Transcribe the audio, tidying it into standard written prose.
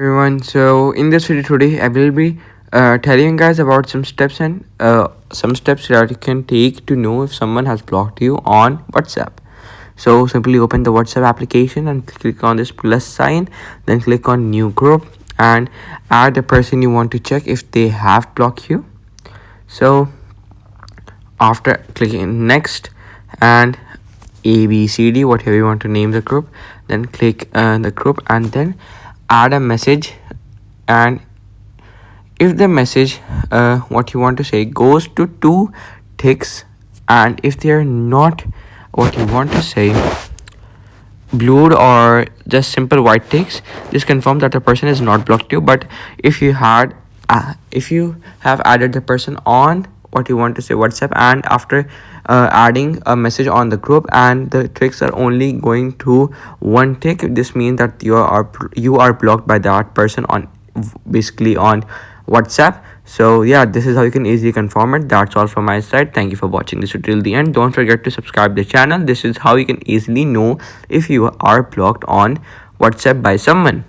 Everyone, so in this video today I will be telling you guys about some steps and some steps that you can take to know if someone has blocked you on WhatsApp. So simply open the WhatsApp application and click on this plus sign, then click on new group and add the person you want to check if they have blocked you. So after clicking next and ABCD, whatever you want to name the group, then click the group and then add a message. And if the message what you want to say goes to two ticks, and if they are not what you want to say blued or just simple white ticks, just confirm that the person is not blocked you. But if you have added the person on what you want to say WhatsApp, and after adding a message on the group and the ticks are only going to one tick, this means that you are blocked by that person on basically on WhatsApp. So yeah, this is how you can easily confirm it. That's all from my side. Thank you for watching this till the end. Don't forget to subscribe the channel. This is how you can easily know if you are blocked on WhatsApp by someone.